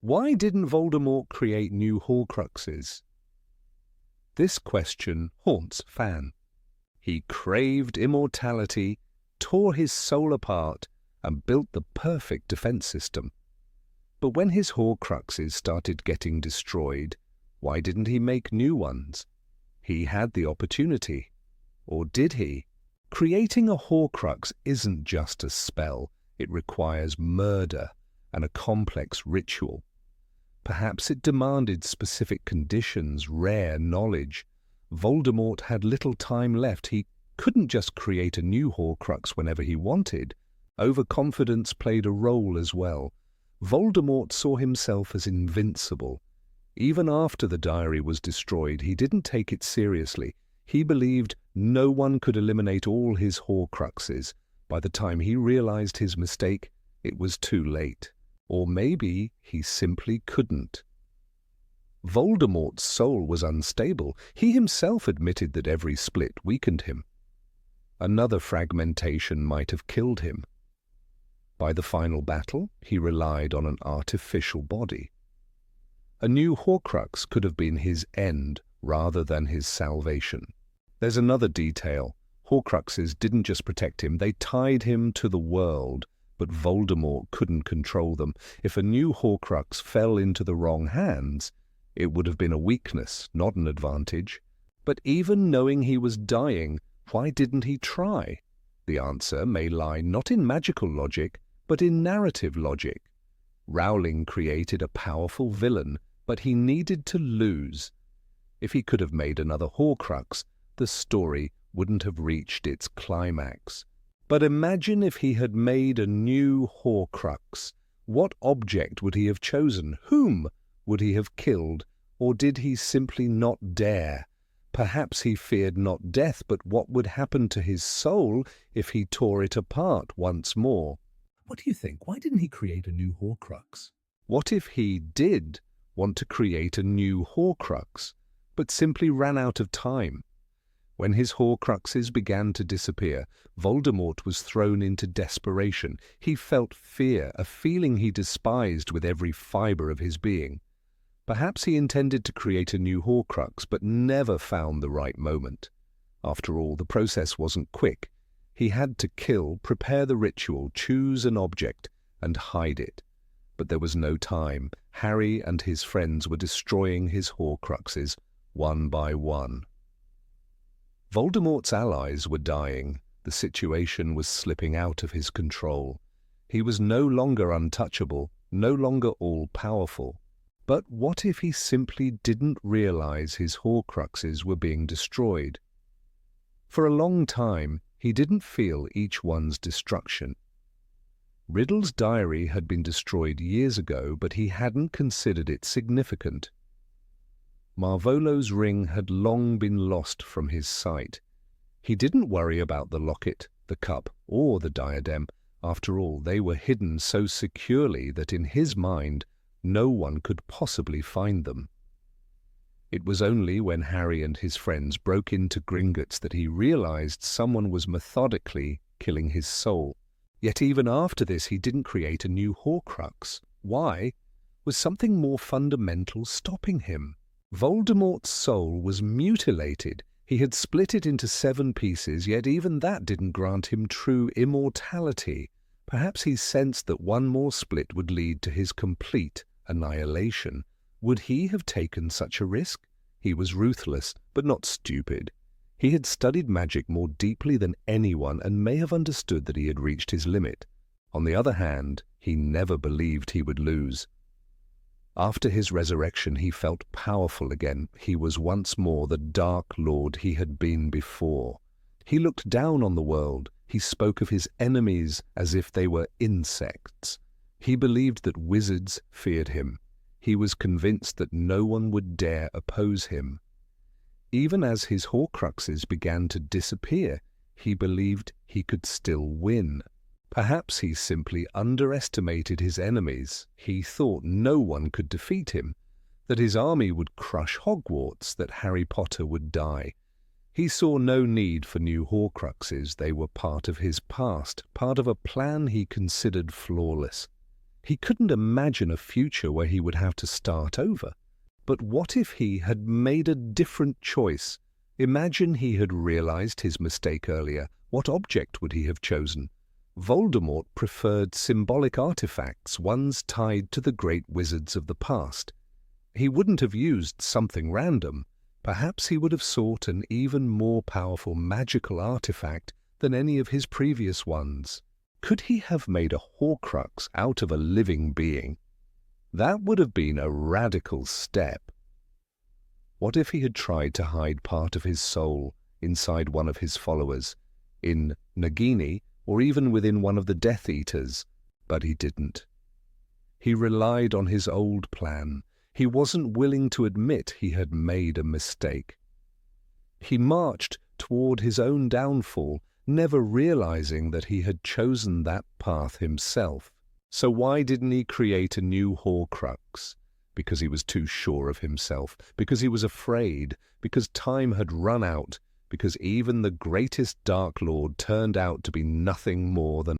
Why didn't Voldemort create new Horcruxes? This question haunts Fan. He craved immortality, tore his soul apart, and built the perfect defense system. But when his Horcruxes started getting destroyed, why didn't he make new ones? He had the opportunity. Or did he? Creating a Horcrux isn't just a spell. It requires murder and a complex ritual. Perhaps it demanded specific conditions, rare knowledge. Voldemort had little time left. He couldn't just create a new Horcrux whenever he wanted. Overconfidence played a role as well. Voldemort saw himself as invincible. Even after the diary was destroyed, he didn't take it seriously. He believed no one could eliminate all his Horcruxes. By the time he realized his mistake, it was too late. Or maybe he simply couldn't. Voldemort's soul was unstable. He himself admitted that every split weakened him. Another fragmentation might have killed him. By the final battle, he relied on an artificial body. A new Horcrux could have been his end rather than his salvation. There's another detail. Horcruxes didn't just protect him, they tied him to the world, but Voldemort couldn't control them. If a new Horcrux fell into the wrong hands, it would have been a weakness, not an advantage. But even knowing he was dying, why didn't he try? The answer may lie not in magical logic, but in narrative logic. Rowling created a powerful villain, but he needed to lose. If he could have made another Horcrux, the story wouldn't have reached its climax. But imagine if he had made a new Horcrux. What object would he have chosen? Whom would he have killed? Or did he simply not dare? Perhaps he feared not death, but what would happen to his soul if he tore it apart once more? What do you think? Why didn't he create a new Horcrux? What if he did want to create a new Horcrux, but simply ran out of time? When his Horcruxes began to disappear, Voldemort was thrown into desperation. He felt fear, a feeling he despised with every fibre of his being. Perhaps he intended to create a new Horcrux, but never found the right moment. After all, the process wasn't quick. He had to kill, prepare the ritual, choose an object, and hide it. But there was no time. Harry and his friends were destroying his Horcruxes, one by one. Voldemort's allies were dying. The situation was slipping out of his control. He was no longer untouchable, no longer all-powerful. But what if he simply didn't realize his Horcruxes were being destroyed? For a long time, he didn't feel each one's destruction. Riddle's diary had been destroyed years ago, but he hadn't considered it significant. Marvolo's ring had long been lost from his sight. He didn't worry about the locket, the cup, or the diadem. After all, they were hidden so securely that in his mind, no one could possibly find them. It was only when Harry and his friends broke into Gringotts that he realized someone was methodically killing his soul. Yet even after this, he didn't create a new Horcrux. Why? Was something more fundamental stopping him? Voldemort's soul was mutilated. He had split it into 7 pieces, yet even that didn't grant him true immortality. Perhaps he sensed that one more split would lead to his complete annihilation. Would he have taken such a risk? He was ruthless, but not stupid. He had studied magic more deeply than anyone and may have understood that he had reached his limit. On the other hand, he never believed he would lose. After his resurrection, he felt powerful again. He was once more the Dark Lord he had been before. He looked down on the world. He spoke of his enemies as if they were insects. He believed that wizards feared him. He was convinced that no one would dare oppose him. Even as his Horcruxes began to disappear, he believed he could still win. Perhaps he simply underestimated his enemies. He thought no one could defeat him, that his army would crush Hogwarts, that Harry Potter would die. He saw no need for new Horcruxes. They were part of his past, part of a plan he considered flawless. He couldn't imagine a future where he would have to start over. But what if he had made a different choice? Imagine he had realized his mistake earlier. What object would he have chosen? Voldemort preferred symbolic artifacts, ones tied to the great wizards of the past. He wouldn't have used something random. Perhaps he would have sought an even more powerful magical artifact than any of his previous ones. Could he have made a Horcrux out of a living being? That would have been a radical step. What if he had tried to hide part of his soul inside one of his followers, in Nagini, or even within one of the Death Eaters? But he didn't. He relied on his old plan. He wasn't willing to admit he had made a mistake. He marched toward his own downfall, never realizing that he had chosen that path himself. So why didn't he create a new Horcrux? Because he was too sure of himself, because he was afraid, because time had run out, because even the greatest Dark Lord turned out to be nothing more than